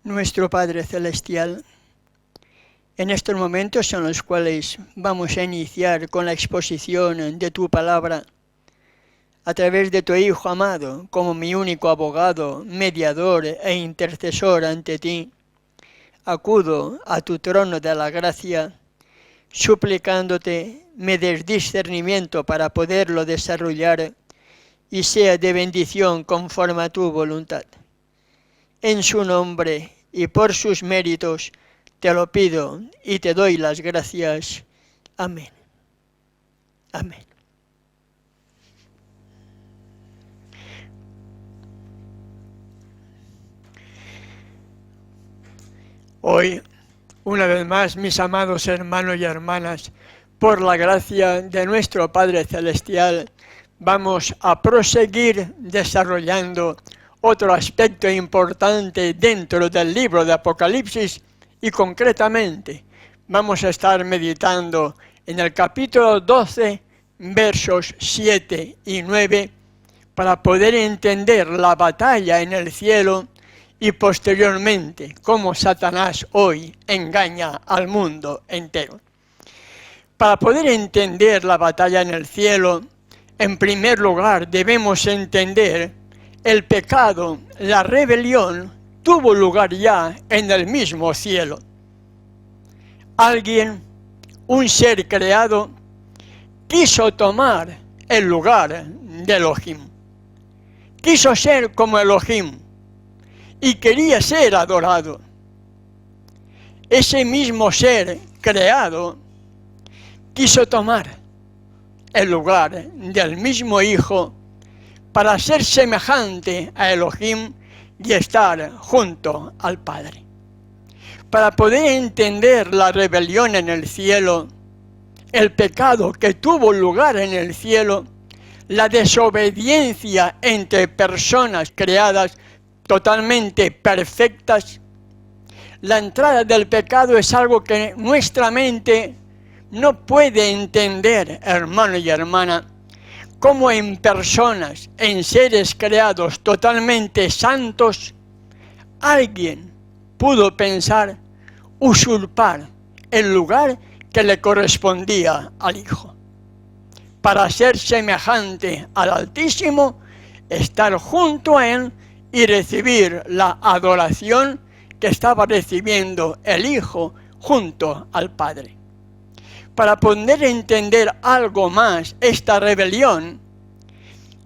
Nuestro Padre Celestial, en estos momentos en los cuales vamos a iniciar con la exposición de tu palabra, a través de tu Hijo amado, como mi único abogado, mediador e intercesor ante ti, acudo a tu trono de la gracia, suplicándote me des discernimiento para poderlo desarrollar y sea de bendición conforme a tu voluntad. En su nombre y por sus méritos te lo pido y te doy las gracias. Amén. Amén. Hoy, una vez más, mis amados hermanos y hermanas, por la gracia de nuestro Padre Celestial, vamos a proseguir desarrollando otro aspecto importante dentro del libro de Apocalipsis y concretamente vamos a estar meditando en el capítulo 12, versos 7 y 9, para poder entender la batalla en el cielo y posteriormente cómo Satanás hoy engaña al mundo entero. Para poder entender la batalla en el cielo, en primer lugar debemos entender el pecado, la rebelión, tuvo lugar ya en el mismo cielo. Alguien, un ser creado, quiso tomar el lugar de Elohim. Quiso ser como Elohim y quería ser adorado. Ese mismo ser creado quiso tomar el lugar del mismo Hijo para ser semejante a Elohim y estar junto al Padre. Para poder entender la rebelión en el cielo, el pecado que tuvo lugar en el cielo, la desobediencia entre personas creadas totalmente perfectas, la entrada del pecado es algo que nuestra mente no puede entender, hermano y hermana, cómo en personas, en seres creados totalmente santos, alguien pudo pensar usurpar el lugar que le correspondía al Hijo. Para ser semejante al Altísimo, estar junto a Él y recibir la adoración que estaba recibiendo el Hijo junto al Padre. Para poder entender algo más esta rebelión,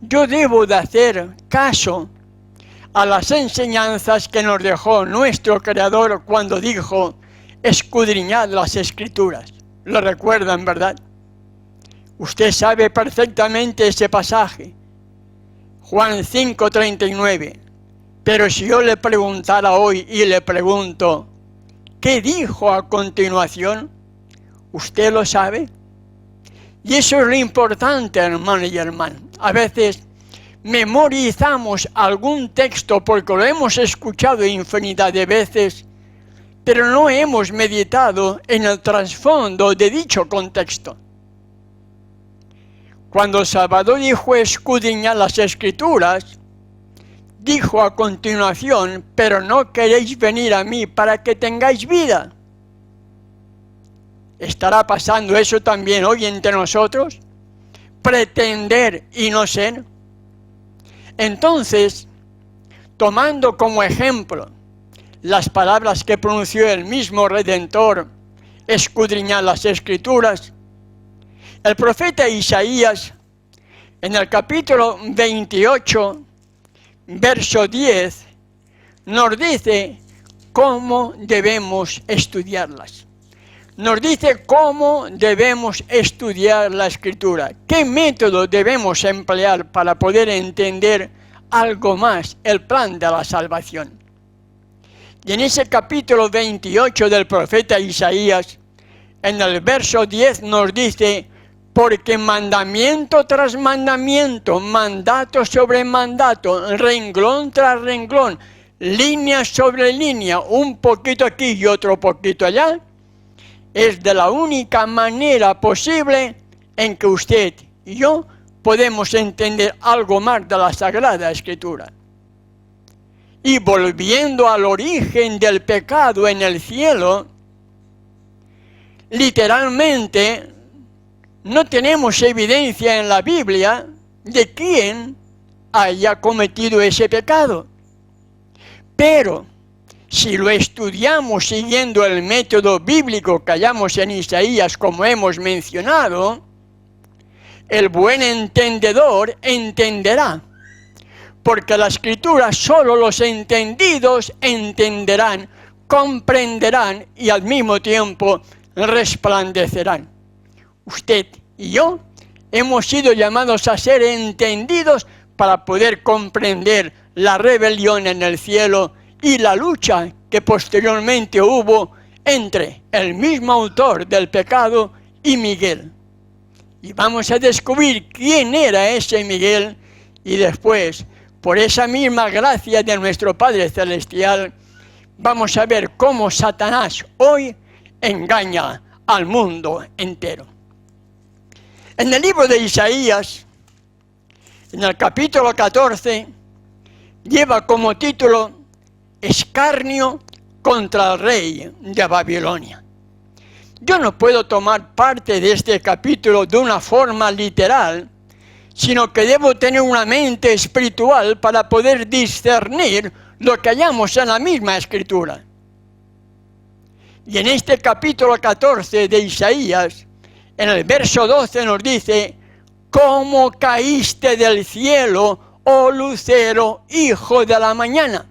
yo debo de hacer caso a las enseñanzas que nos dejó nuestro Creador cuando dijo, escudriñad las Escrituras. ¿Lo recuerdan, verdad? Usted sabe perfectamente ese pasaje, Juan 5:39. Pero si yo le preguntara hoy y le pregunto, ¿qué dijo a continuación? ¿Usted lo sabe? Y eso es lo importante, hermano y hermana. A veces memorizamos algún texto porque lo hemos escuchado infinidad de veces, pero no hemos meditado en el trasfondo de dicho contexto. Cuando Salvador dijo escudriñar las Escrituras, dijo a continuación, pero no queréis venir a mí para que tengáis vida. ¿Estará pasando eso también hoy entre nosotros? Pretender y no ser. Entonces, tomando como ejemplo las palabras que pronunció el mismo Redentor, escudriñar las Escrituras, el profeta Isaías, en el capítulo 28, verso 10, nos dice cómo debemos estudiarlas. Nos dice cómo debemos estudiar la Escritura, qué método debemos emplear para poder entender algo más el plan de la salvación. Y en ese capítulo 28 del profeta Isaías, en el verso 10 nos dice, porque mandamiento tras mandamiento, mandato sobre mandato, renglón tras renglón, línea sobre línea, un poquito aquí y otro poquito allá, es de la única manera posible en que usted y yo podemos entender algo más de la Sagrada Escritura. y volviendo al origen del pecado en el cielo, literalmente no tenemos evidencia en la Biblia de quién haya cometido ese pecado. Pero si lo estudiamos siguiendo el método bíblico que hallamos en Isaías, como hemos mencionado, el buen entendedor entenderá, porque la Escritura solo los entendidos entenderán, comprenderán y al mismo tiempo resplandecerán. Usted y yo hemos sido llamados a ser entendidos para poder comprender la rebelión en el cielo y la lucha que posteriormente hubo entre el mismo autor del pecado y Miguel. Y vamos a descubrir quién era ese Miguel y después, por esa misma gracia de nuestro Padre Celestial, vamos a ver cómo Satanás hoy engaña al mundo entero. En el libro de Isaías, en el capítulo 14, lleva como título Escarnio contra el rey de Babilonia. Yo no puedo tomar parte de este capítulo de una forma literal, sino que debo tener una mente espiritual para poder discernir lo que hallamos en la misma Escritura. Y en este capítulo 14 de Isaías, en el verso 12 nos dice: ¿Cómo caíste del cielo, oh lucero, hijo de la mañana?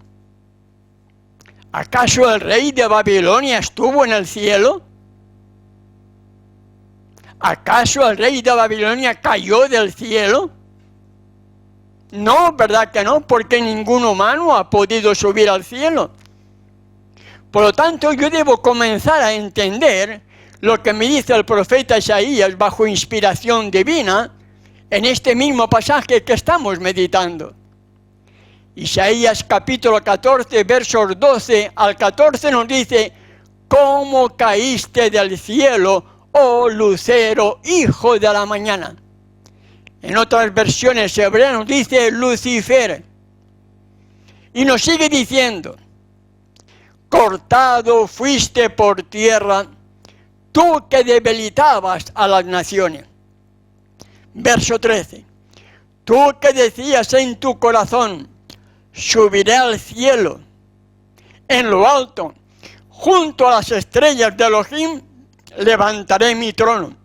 ¿Acaso el rey de Babilonia estuvo en el cielo? ¿Acaso el rey de Babilonia cayó del cielo? No, ¿verdad que no? Porque ningún humano ha podido subir al cielo. Por lo tanto, yo debo comenzar a entender lo que me dice el profeta Isaías bajo inspiración divina en este mismo pasaje que estamos meditando. Isaías capítulo 14, versos 12 al 14 nos dice: ¿Cómo caíste del cielo, oh lucero, hijo de la mañana? En otras versiones hebreas nos dice Lucifer. Y nos sigue diciendo: cortado fuiste por tierra, tú que debilitabas a las naciones. Verso 13. Tú que decías en tu corazón: subiré al cielo, en lo alto, junto a las estrellas de Elohim, levantaré mi trono,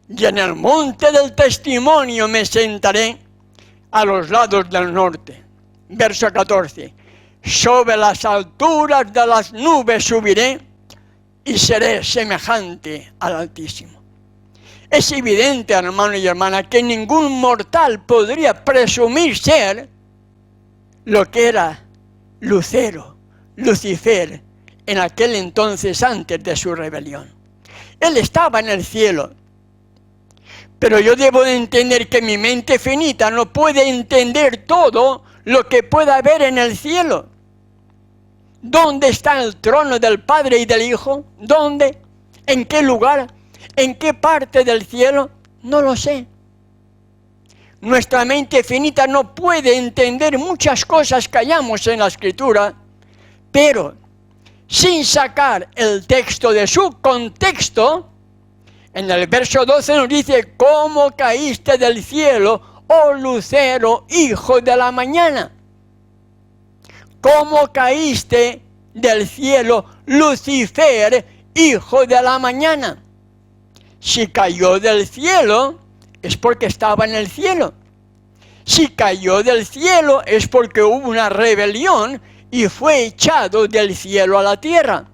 y en el monte del testimonio me sentaré a los lados del norte. Verso 14. Sobre las alturas de las nubes subiré y seré semejante al Altísimo. Es evidente, hermano y hermana, que ningún mortal podría presumir ser lo que era Lucero, Lucifer, en aquel entonces antes de su rebelión. Él estaba en el cielo, pero yo debo de entender que mi mente finita no puede entender todo lo que pueda haber en el cielo. ¿Dónde está el trono del Padre y del Hijo? ¿Dónde? ¿En qué lugar? ¿En qué parte del cielo? No lo sé. Nuestra mente finita no puede entender muchas cosas que hallamos en la Escritura, pero sin sacar el texto de su contexto, en el verso 12 nos dice: ¿cómo caíste del cielo, oh lucero, hijo de la mañana? ¿Cómo caíste del cielo, Lucifer, hijo de la mañana? Si cayó del cielo, es porque estaba en el cielo. Si cayó del cielo, es porque hubo una rebelión y fue echado del cielo a la tierra.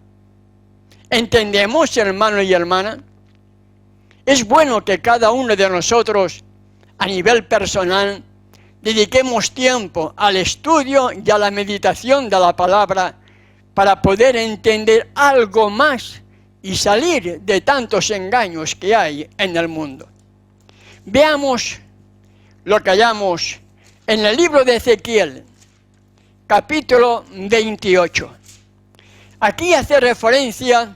¿Entendemos, hermano y hermana? Es bueno que cada uno de nosotros, a nivel personal, dediquemos tiempo al estudio y a la meditación de la palabra para poder entender algo más y salir de tantos engaños que hay en el mundo. Veamos lo que hallamos en el libro de Ezequiel, capítulo 28. Aquí hace referencia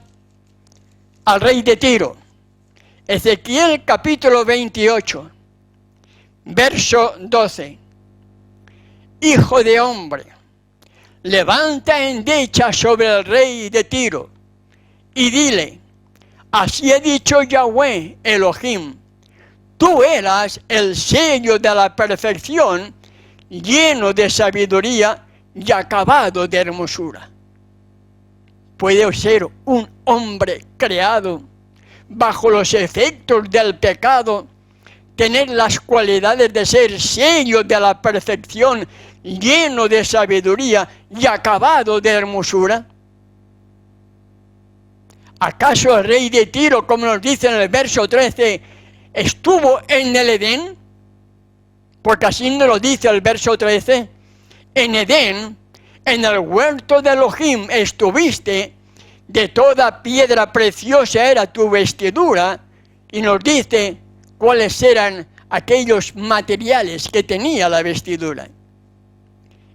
al rey de Tiro. Ezequiel capítulo 28, verso 12. Hijo de hombre, levanta endecha sobre el rey de Tiro, y dile, así ha dicho Yahweh Elohim, tú eras el sello de la perfección, lleno de sabiduría y acabado de hermosura. Puede ser un hombre creado bajo los efectos del pecado, tener las cualidades de ser sello de la perfección, lleno de sabiduría y acabado de hermosura. ¿Acaso el rey de Tiro, como nos dice en el verso 13, estuvo en el Edén? Porque así nos lo dice el verso 13. En Edén, en el huerto de Elohim estuviste, de toda piedra preciosa era tu vestidura, y nos dice cuáles eran aquellos materiales que tenía la vestidura.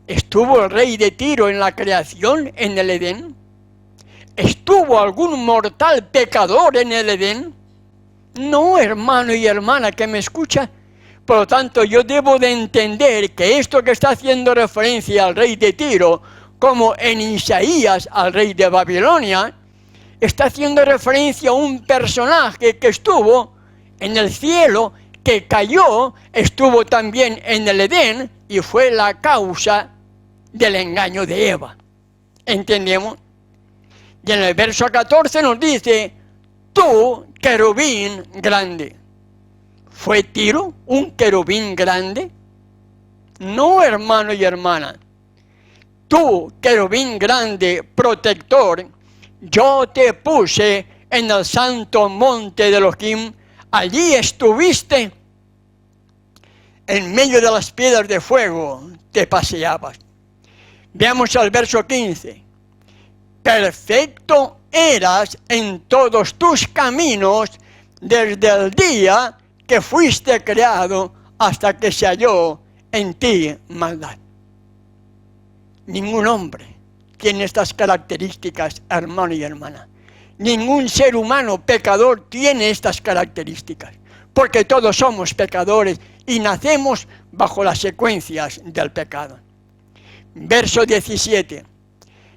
¿Estuvo el rey de Tiro en la creación en el Edén? ¿Estuvo algún mortal pecador en el Edén? No, hermano y hermana que me escucha. Por lo tanto, yo debo de entender que esto que está haciendo referencia al rey de Tiro, como en Isaías al rey de Babilonia, está haciendo referencia a un personaje que estuvo en el cielo, que cayó, estuvo también en el Edén y fue la causa del engaño de Eva. ¿Entendemos? Y en el verso 14 nos dice, tú, querubín grande. ¿Fue Tiro un querubín grande? No, hermano y hermana. Tú, querubín grande, protector, yo te puse en el santo monte de Elohim, allí estuviste, en medio de las piedras de fuego te paseabas. Veamos el verso 15. Perfecto eras en todos tus caminos desde el día que fuiste creado hasta que se halló en ti maldad. Ningún hombre tiene estas características, hermano y hermana. Ningún ser humano pecador tiene estas características, porque todos somos pecadores y nacemos bajo las secuencias del pecado. Verso 17.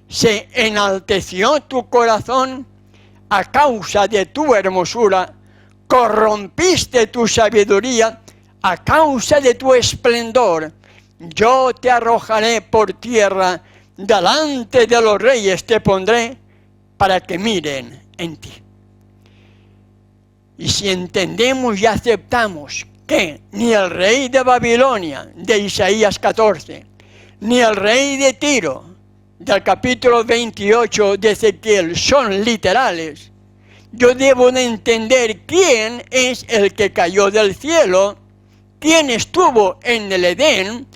Se enalteció tu corazón a causa de tu hermosura, corrompiste tu sabiduría a causa de tu esplendor. Yo te arrojaré por tierra, delante de los reyes te pondré, para que miren en ti. Y si entendemos y aceptamos que ni el rey de Babilonia, de Isaías 14, ni el rey de Tiro, del capítulo 28 de Ezequiel, son literales, yo debo de entender quién es el que cayó del cielo, quién estuvo en el Edén,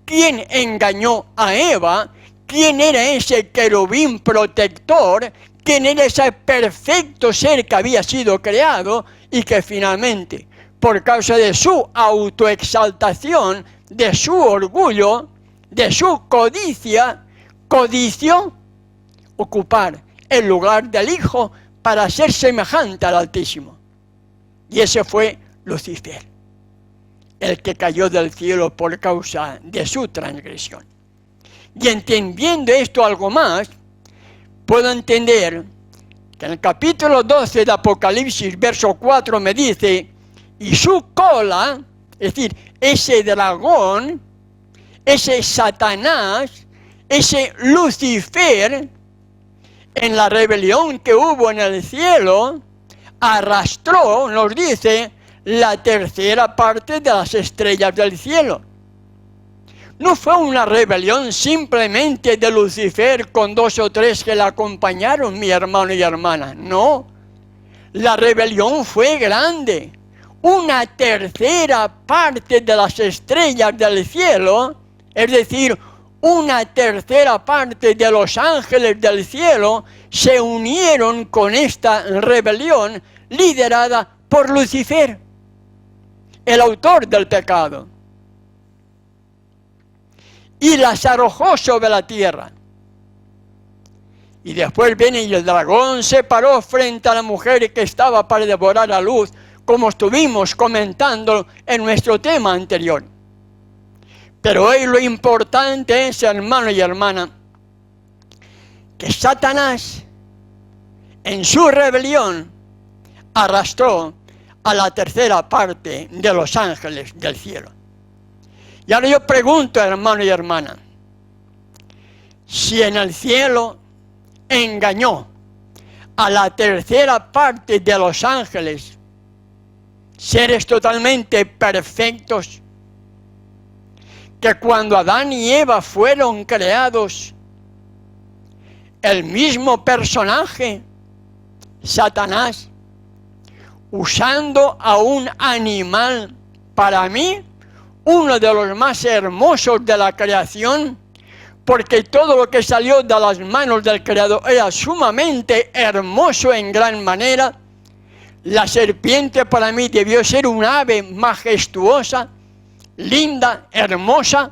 quién engañó a Eva, quién era ese querubín protector, quién era ese perfecto ser que había sido creado y que finalmente, por causa de su autoexaltación, de su orgullo, de su codicia, codició ocupar el lugar del Hijo para ser semejante al Altísimo. Y ese fue Lucifer, el que cayó del cielo por causa de su transgresión. Y entendiendo esto algo más, puedo entender que en el capítulo 12 de Apocalipsis, verso 4, me dice, y su cola, es decir, ese dragón, ese Satanás, ese Lucifer, en la rebelión que hubo en el cielo, arrastró, nos dice, la tercera parte de las estrellas del cielo. No fue una rebelión simplemente de Lucifer con 2 o 3 que la acompañaron, mi hermano y hermana. No, la rebelión fue grande. Una tercera parte de las estrellas del cielo, es decir, una tercera parte de los ángeles del cielo, se unieron con esta rebelión liderada por Lucifer, el autor del pecado, y las arrojó sobre la tierra. Y después viene y el dragón se paró frente a la mujer que estaba para devorar a luz, como estuvimos comentando en nuestro tema anterior. Pero hoy lo importante es, hermano y hermana, que Satanás, en su rebelión, arrastró a la tercera parte de los ángeles del cielo. Y ahora yo pregunto, hermano y hermana, si en el cielo engañó a la tercera parte de los ángeles, seres totalmente perfectos, que cuando Adán y Eva fueron creados, el mismo personaje, Satanás, usando a un animal, para mí, uno de los más hermosos de la creación, porque todo lo que salió de las manos del Creador era sumamente hermoso en gran manera. La serpiente para mí debió ser un ave majestuosa, linda, hermosa,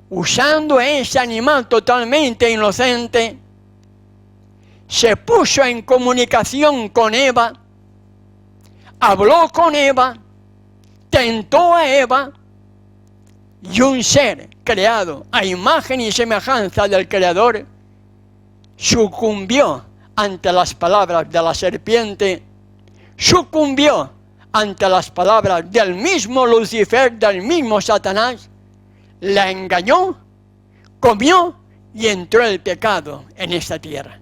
usando a ese animal totalmente inocente, se puso en comunicación con Eva, habló con Eva, tentó a Eva, y un ser creado a imagen y semejanza del Creador sucumbió ante las palabras de la serpiente, sucumbió ante las palabras del mismo Lucifer, del mismo Satanás, la engañó, comió y entró el pecado en esta tierra.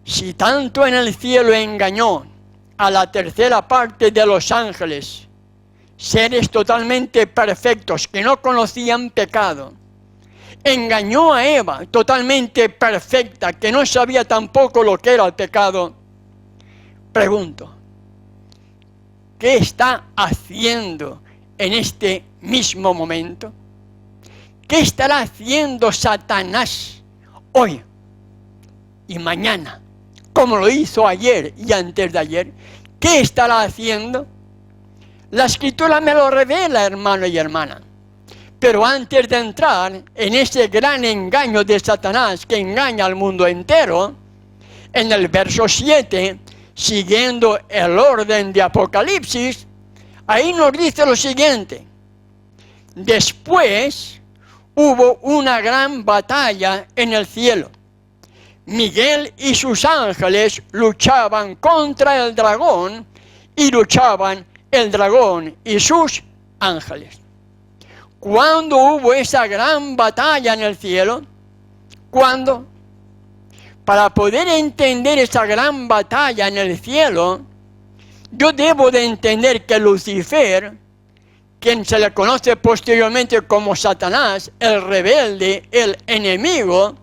Si tanto en el cielo engañó a la tercera parte de los ángeles, seres totalmente perfectos que no conocían pecado, engañó a Eva, totalmente perfecta, que no sabía tampoco lo que era el pecado, pregunto, ¿qué está haciendo en este mismo momento? ¿Qué estará haciendo Satanás hoy y mañana, como lo hizo ayer y antes de ayer? ¿Qué estará haciendo? La Escritura me lo revela, hermano y hermana. Pero antes de entrar en ese gran engaño de Satanás que engaña al mundo entero, en el verso 7, siguiendo el orden de Apocalipsis, ahí nos dice lo siguiente: después hubo una gran batalla en el cielo. Miguel y sus ángeles luchaban contra el dragón y luchaban el dragón y sus ángeles. ¿Cuándo hubo esa gran batalla en el cielo? ¿Cuándo? Para poder entender esa gran batalla en el cielo, yo debo de entender que Lucifer, quien se le conoce posteriormente como Satanás, el rebelde, el enemigo,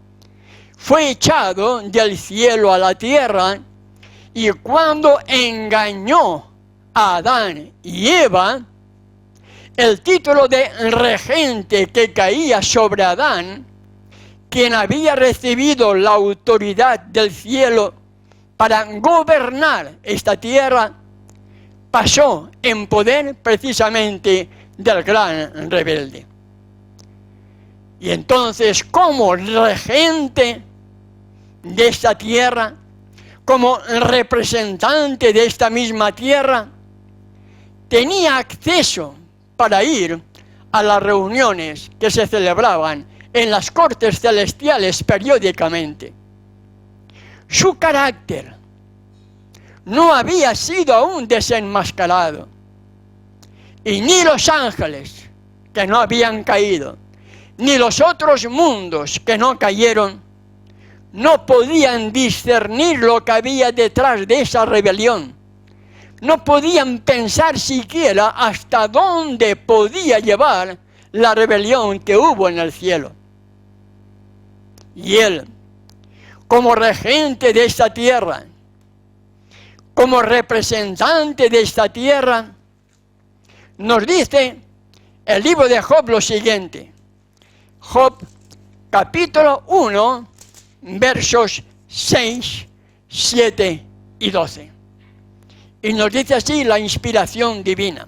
fue echado del cielo a la tierra, y cuando engañó a Adán y Eva, el título de regente que caía sobre Adán, quien había recibido la autoridad del cielo para gobernar esta tierra, pasó en poder precisamente del gran rebelde. Y entonces, como regente de esta tierra, como representante de esta misma tierra, tenía acceso para ir a las reuniones que se celebraban en las cortes celestiales periódicamente. Su carácter no había sido aún desenmascarado, y ni los ángeles que no habían caído, ni los otros mundos que no cayeron, no podían discernir lo que había detrás de esa rebelión. No podían pensar siquiera hasta dónde podía llevar la rebelión que hubo en el cielo. Y él, como regente de esta tierra, como representante de esta tierra, nos dice el libro de Job lo siguiente. Job, capítulo 1, versos 6, 7 y 12. Y nos dice así la inspiración divina.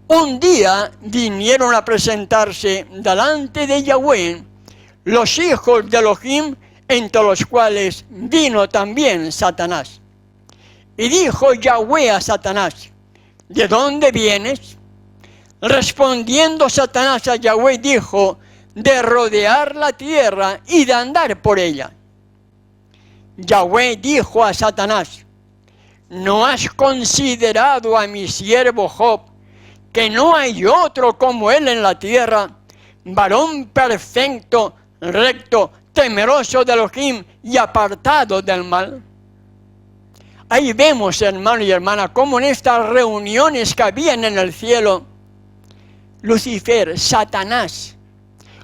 Un día vinieron a presentarse delante de Yahweh los hijos de Elohim, entre los cuales vino también Satanás. Y dijo Yahweh a Satanás: ¿de dónde vienes? Respondiendo Satanás a Yahweh dijo: de rodear la tierra y de andar por ella. Yahweh dijo a Satanás: ¿no has considerado a mi siervo Job, que no hay otro como él en la tierra, varón perfecto, recto, temeroso de Elohim y apartado del mal? Ahí vemos, hermano y hermana, cómo en estas reuniones que habían en el cielo, Lucifer, Satanás,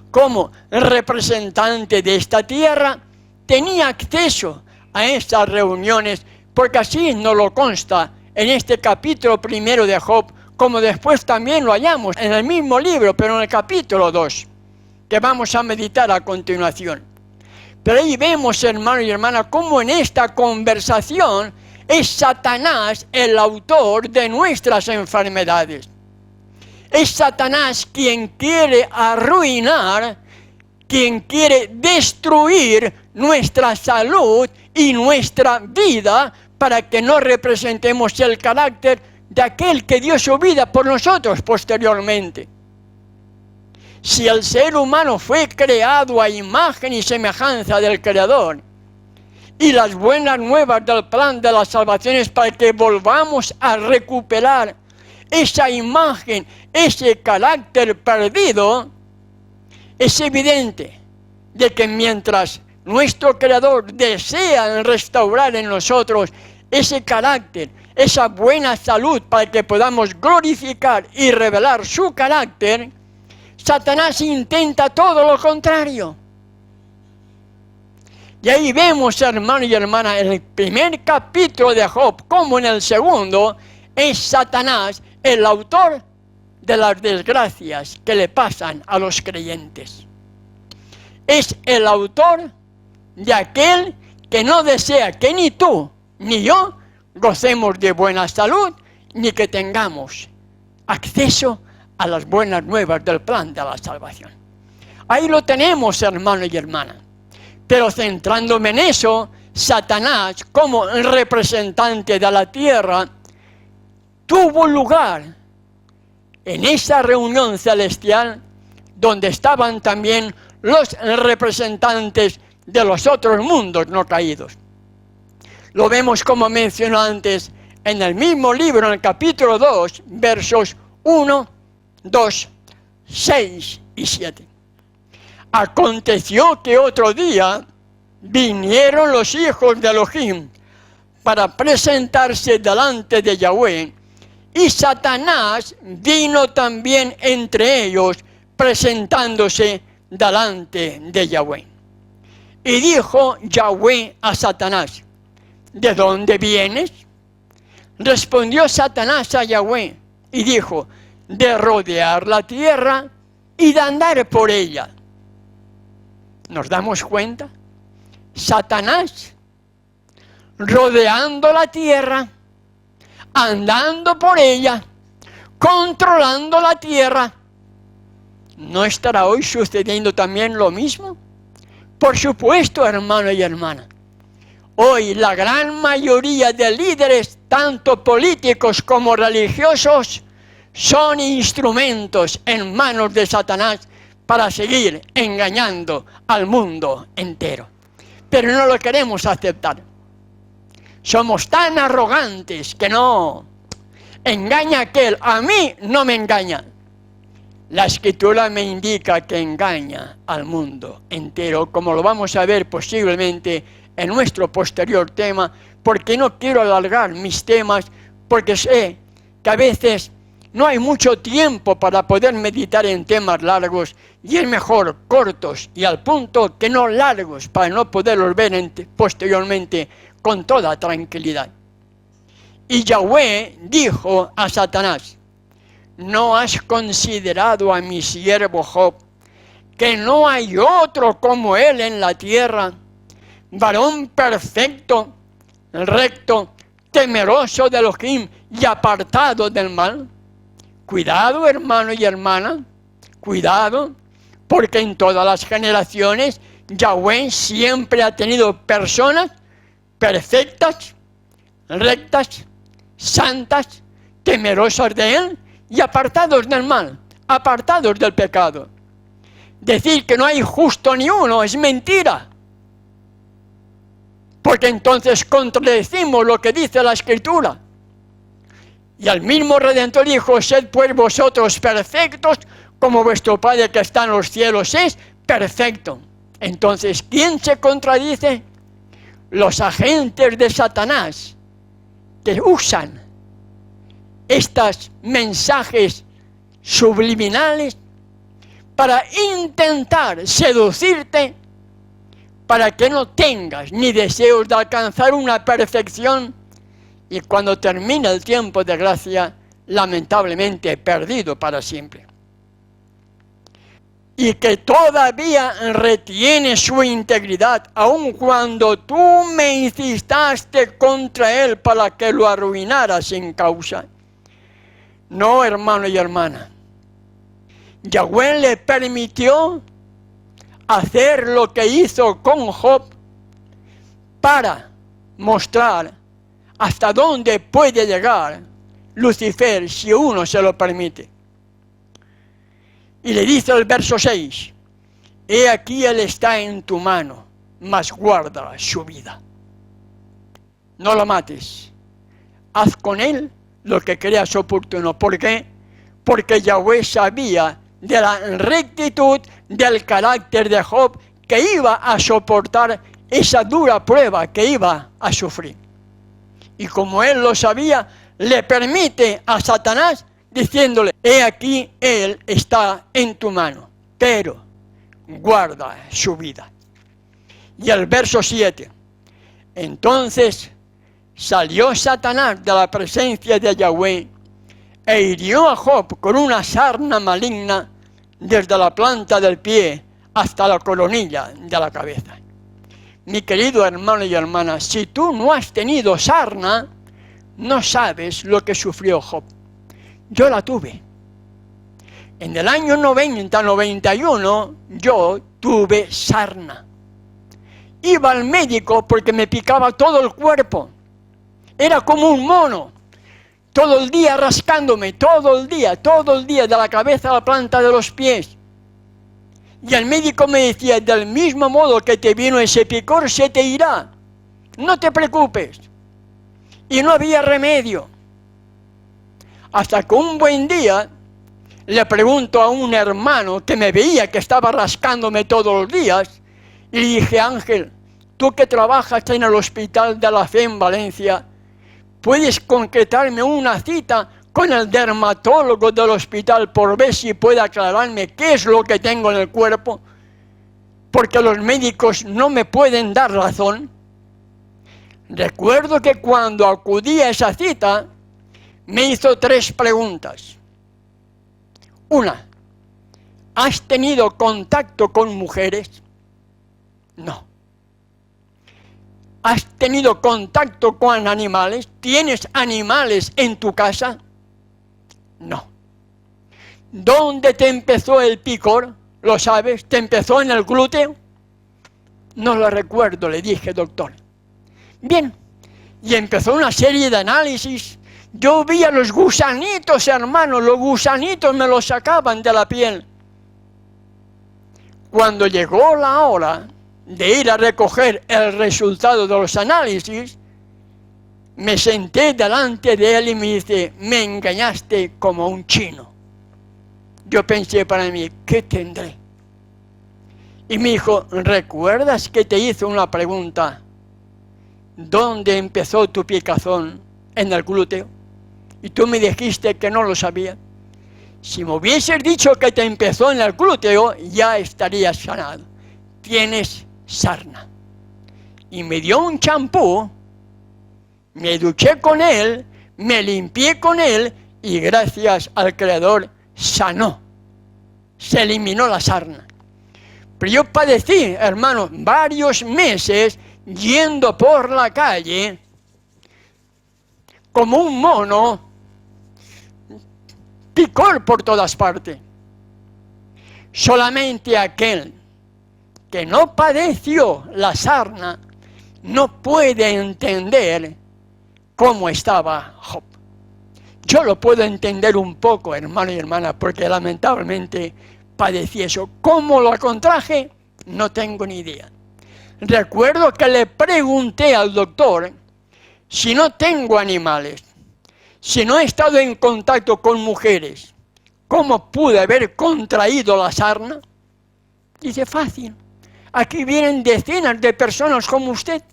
como representante de esta tierra, tenía acceso a estas reuniones, porque así nos lo consta en este capítulo 1 de Job, como después también lo hallamos en el mismo libro, pero en el capítulo 2, que vamos a meditar a continuación. Pero ahí vemos, hermano y hermana, cómo en esta conversación es Satanás el autor de nuestras enfermedades. Es Satanás quien quiere arruinar, quien quiere destruir nuestra salud y nuestra vida para que no representemos el carácter de aquel que dio su vida por nosotros posteriormente. Si el ser humano fue creado a imagen y semejanza del Creador, y las buenas nuevas del plan de la salvación es para que volvamos a recuperar esa imagen, ese carácter perdido, es evidente de que mientras nuestro Creador desea restaurar en nosotros ese carácter, esa buena salud para que podamos glorificar y revelar su carácter, Satanás intenta todo lo contrario. Y ahí vemos, hermano y hermana, en el primer capítulo de Job, como en el segundo, es Satanás el autor de las desgracias que le pasan a los creyentes. Es el autor de aquel que no desea que ni tú ni yo gocemos de buena salud, ni que tengamos acceso a las buenas nuevas del plan de la salvación. Ahí lo tenemos, hermano y hermana. Pero centrándome en eso, Satanás, como representante de la tierra, tuvo lugar en esa reunión celestial donde estaban también los representantes de los otros mundos no caídos. Lo vemos, como mencioné antes, en el mismo libro, en el capítulo 2, versos 1, 2, 6 y 7. Aconteció que otro día vinieron los hijos de Elohim para presentarse delante de Yahweh, y Satanás vino también entre ellos, presentándose delante de Yahweh. Y dijo Yahweh a Satanás: ¿de dónde vienes? Respondió Satanás a Yahweh y dijo: de rodear la tierra y de andar por ella. ¿Nos damos cuenta? Satanás rodeando la tierra, andando por ella, controlando la tierra. ¿No estará hoy sucediendo también lo mismo? Por supuesto, hermano y hermana. Hoy la gran mayoría de líderes, tanto políticos como religiosos, son instrumentos en manos de Satanás para seguir engañando al mundo entero. Pero no lo queremos aceptar. Somos tan arrogantes que no. Engaña aquel, a mí no me engaña. La Escritura me indica que engaña al mundo entero, como lo vamos a ver posiblemente en nuestro posterior tema, porque no quiero alargar mis temas, porque sé que a veces no hay mucho tiempo para poder meditar en temas largos, y es mejor cortos y al punto que no largos, para no poderlos ver posteriormente con toda tranquilidad. Y Yahweh dijo a Satanás: ¿no has considerado a mi siervo Job, que no hay otro como él en la tierra, varón perfecto, recto, temeroso de Elohim y apartado del mal? Cuidado, hermano y hermana, cuidado, porque en todas las generaciones Yahweh siempre ha tenido personas perfectas, rectas, santas, temerosas de él y apartados del mal, apartados del pecado. Decir que no hay justo ni uno es mentira, porque entonces contradecimos lo que dice la Escritura. Y al mismo Redentor dijo: sed pues vosotros perfectos, como vuestro Padre que está en los cielos es perfecto. Entonces, ¿quién se contradice? Los agentes de Satanás, que usan estos mensajes subliminales para intentar seducirte, para que no tengas ni deseos de alcanzar una perfección, y cuando termina el tiempo de gracia, lamentablemente perdido para siempre. Y que todavía retiene su integridad, aun cuando tú me incitaste contra él para que lo arruinara sin causa. No, hermano y hermana. Yahweh le permitió hacer lo que hizo con Job para mostrar hasta dónde puede llegar Lucifer si uno se lo permite. Y le dice el verso 6: he aquí él está en tu mano, mas guarda su vida. No lo mates. Haz con él lo que creas oportuno. ¿Por qué? Porque Yahweh sabía de la rectitud del carácter de Job, que iba a soportar esa dura prueba que iba a sufrir. Y como él lo sabía, le permite a Satanás diciéndole: he aquí él está en tu mano, pero guarda su vida. Y el verso 7: entonces salió Satanás de la presencia de Yahweh e hirió a Job con una sarna maligna desde la planta del pie hasta la coronilla de la cabeza. Mi querido hermano y hermana, si tú no has tenido sarna, no sabes lo que sufrió Job. Yo la tuve. En el año 90-91 yo tuve sarna. Iba al médico porque me picaba todo el cuerpo. Era como un mono. Todo el día rascándome, todo el día, de la cabeza a la planta de los pies. Y el médico me decía: del mismo modo que te vino ese picor, se te irá. No te preocupes. Y no había remedio. Hasta que un buen día le pregunto a un hermano que me veía que estaba rascándome todos los días, y le dije: Ángel, tú que trabajas en el Hospital de la Fe en Valencia, ¿puedes concretarme una cita con el dermatólogo del hospital por ver si puede aclararme qué es lo que tengo en el cuerpo? Porque los médicos no me pueden dar razón. Recuerdo que cuando acudí a esa cita, me hizo 3 preguntas. Una: ¿has tenido contacto con mujeres? No. ¿Has tenido contacto con animales? ¿Tienes animales en tu casa? No. ¿Dónde te empezó el picor? ¿Lo sabes? ¿Te empezó en el glúteo? No lo recuerdo, le dije, doctor. Bien. Y empezó una serie de análisis. Yo vi a los gusanitos, hermano, los gusanitos me los sacaban de la piel. Cuando llegó la hora de ir a recoger el resultado de los análisis, me senté delante de él y me dice: me engañaste como un chino. Yo pensé para mí: ¿qué tendré? Y me dijo: ¿recuerdas que te hice una pregunta? ¿Dónde empezó tu picazón? En el glúteo. Y tú me dijiste que no lo sabía. Si me hubieses dicho que te empezó en el glúteo, ya estarías sanado. Tienes sarna. Y me dio un champú, me duché con él, me limpié con él, y gracias al Creador sanó. Se eliminó la sarna. Pero yo padecí, hermano, varios meses yendo por la calle como un mono, picor por todas partes. Solamente aquel que no padeció la sarna no puede entender cómo estaba Job. Yo lo puedo entender un poco, hermano y hermana, porque lamentablemente padecí eso. ¿Cómo lo contraje? No tengo ni idea. Recuerdo que le pregunté al doctor, si no tengo animales, si no he estado en contacto con mujeres, ¿cómo pude haber contraído la sarna? Dice, fácil. Aquí vienen decenas de personas como usted.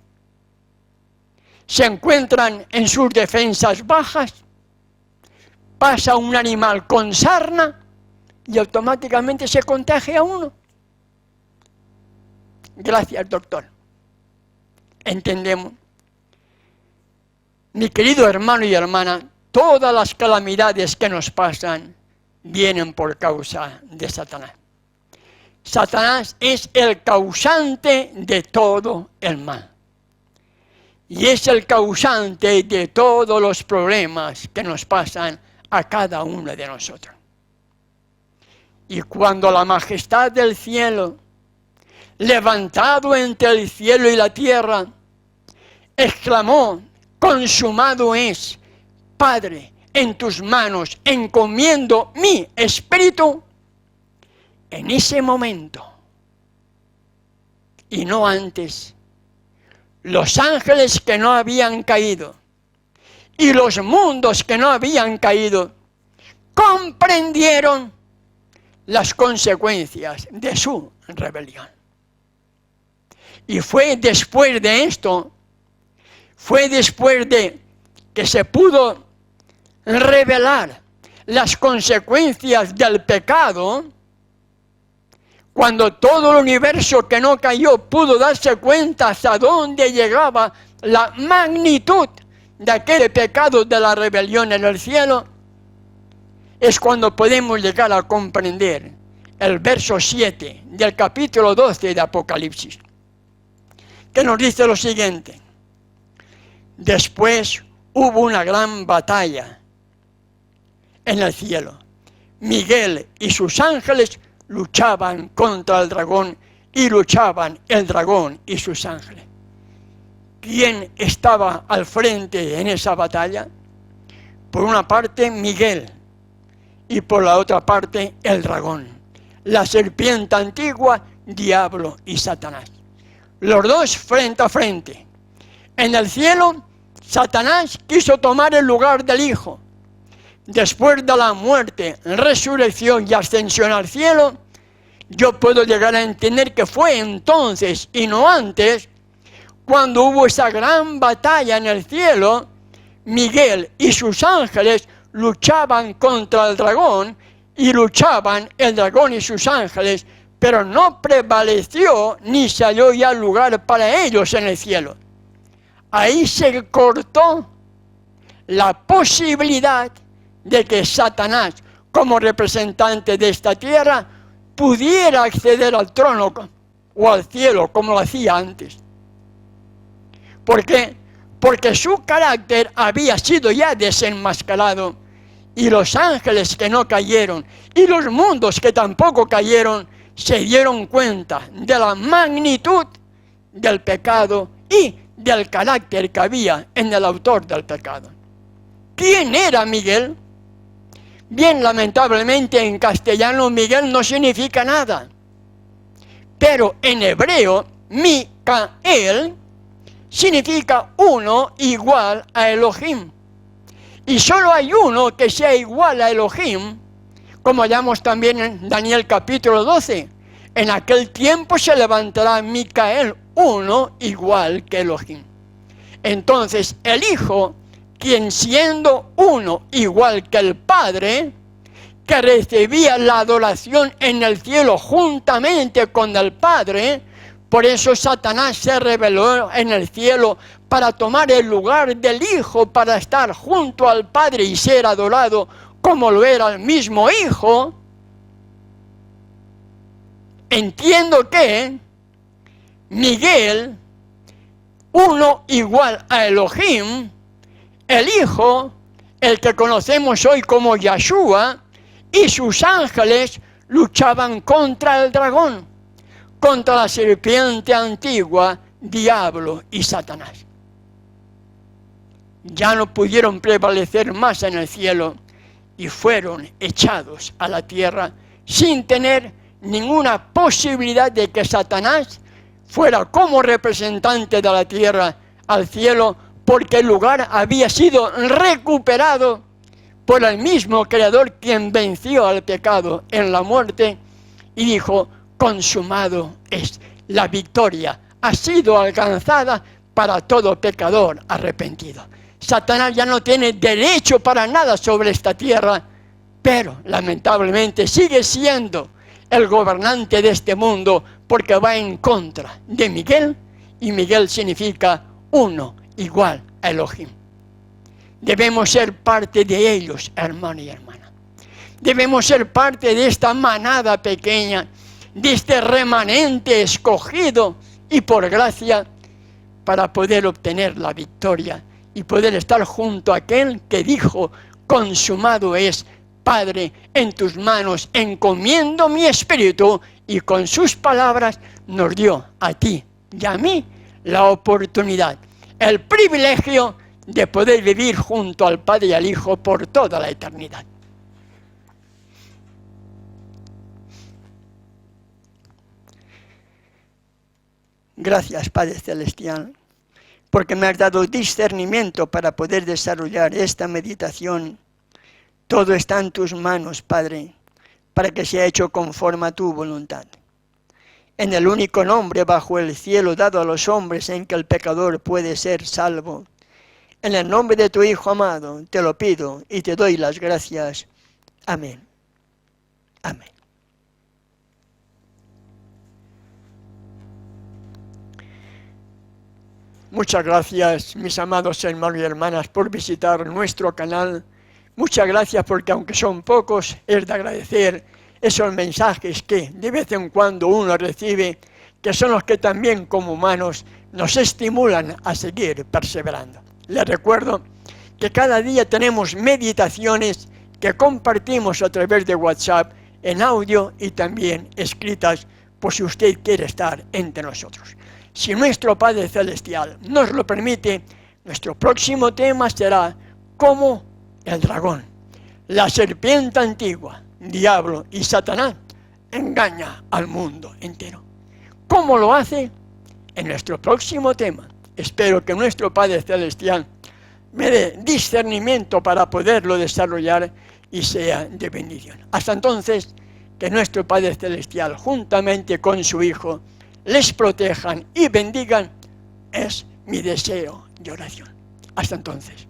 Se encuentran en sus defensas bajas, pasa un animal con sarna y automáticamente se contagia a uno. Gracias, doctor. Entendemos. Mi querido hermano y hermana, todas las calamidades que nos pasan vienen por causa de Satanás. Satanás es el causante de todo el mal. Y es el causante de todos los problemas que nos pasan a cada uno de nosotros. Y cuando la majestad del cielo, levantado entre el cielo y la tierra, exclamó, consumado es, Padre, en tus manos encomiendo mi espíritu, en ese momento, y no antes, los ángeles que no habían caído y los mundos que no habían caído comprendieron las consecuencias de su rebelión. Y fue después de esto, fue después de que se pudo revelar las consecuencias del pecado, cuando todo el universo que no cayó pudo darse cuenta hasta dónde llegaba la magnitud de aquel pecado de la rebelión en el cielo, es cuando podemos llegar a comprender el verso 7 del capítulo 12 de Apocalipsis, que nos dice lo siguiente: después hubo una gran batalla en el cielo. Miguel y sus ángeles luchaban contra el dragón y luchaban el dragón y sus ángeles. ¿Quién estaba al frente en esa batalla? Por una parte Miguel y por la otra parte el dragón, la serpiente antigua, diablo y Satanás. Los dos frente a frente. En el cielo, Satanás quiso tomar el lugar del Hijo. Después de la muerte, resurrección y ascensión al cielo, yo puedo llegar a entender que fue entonces y no antes, cuando hubo esa gran batalla en el cielo, Miguel y sus ángeles luchaban contra el dragón y luchaban el dragón y sus ángeles, pero no prevaleció ni salió ya lugar para ellos en el cielo. Ahí se cortó la posibilidad de que Satanás, como representante de esta tierra, pudiera acceder al trono o al cielo como lo hacía antes. ¿Por qué? Porque su carácter había sido ya desenmascarado y los ángeles que no cayeron y los mundos que tampoco cayeron se dieron cuenta de la magnitud del pecado y del carácter que había en el autor del pecado. ¿Quién era Miguel? Bien, lamentablemente en castellano Miguel no significa nada, pero en hebreo Micael significa uno igual a Elohim. Y solo hay uno que sea igual a Elohim, como hallamos también en Daniel capítulo 12. En aquel tiempo se levantará Micael, uno igual que Elohim. Entonces el Hijo, quien siendo uno igual que el Padre, que recibía la adoración en el cielo juntamente con el Padre, por eso Satanás se rebeló en el cielo para tomar el lugar del Hijo, para estar junto al Padre y ser adorado como lo era el mismo Hijo. Entiendo que Miguel, uno igual a Elohim, el Hijo, el que conocemos hoy como Yahshua, y sus ángeles luchaban contra el dragón, contra la serpiente antigua, diablo y Satanás. Ya no pudieron prevalecer más en el cielo y fueron echados a la tierra sin tener ninguna posibilidad de que Satanás fuera como representante de la tierra al cielo, porque el lugar había sido recuperado por el mismo Creador, quien venció al pecado en la muerte y dijo: consumado es. La victoria ha sido alcanzada para todo pecador arrepentido. Satanás ya no tiene derecho para nada sobre esta tierra, pero lamentablemente sigue siendo el gobernante de este mundo, porque va en contra de Miguel, y Miguel significa uno, igual a Elohim. Debemos ser parte de ellos, hermano y hermana. Debemos ser parte de esta manada pequeña, de este remanente escogido y por gracia, para poder obtener la victoria y poder estar junto a aquel que dijo: consumado es. Padre, en tus manos encomiendo mi espíritu, y con sus palabras nos dio a ti y a mí la oportunidad, el privilegio de poder vivir junto al Padre y al Hijo por toda la eternidad. Gracias, Padre Celestial, porque me has dado discernimiento para poder desarrollar esta meditación. Todo está en tus manos, Padre, para que sea hecho conforme a tu voluntad. En el único nombre bajo el cielo dado a los hombres en que el pecador puede ser salvo. En el nombre de tu Hijo amado, te lo pido y te doy las gracias. Amén. Amén. Muchas gracias, mis amados hermanos y hermanas, por visitar nuestro canal. Muchas gracias, porque aunque son pocos, es de agradecer esos mensajes que de vez en cuando uno recibe, que son los que también como humanos nos estimulan a seguir perseverando. Les recuerdo que cada día tenemos meditaciones que compartimos a través de WhatsApp en audio y también escritas, por si usted quiere estar entre nosotros. Si nuestro Padre Celestial nos lo permite, nuestro próximo tema será cómo el dragón, la serpiente antigua, diablo y Satanás, engaña al mundo entero. ¿Cómo lo hace? En nuestro próximo tema. Espero que nuestro Padre Celestial me dé discernimiento para poderlo desarrollar y sea de bendición. Hasta entonces, que nuestro Padre Celestial, juntamente con su Hijo, les protejan y bendigan, es mi deseo y oración. Hasta entonces.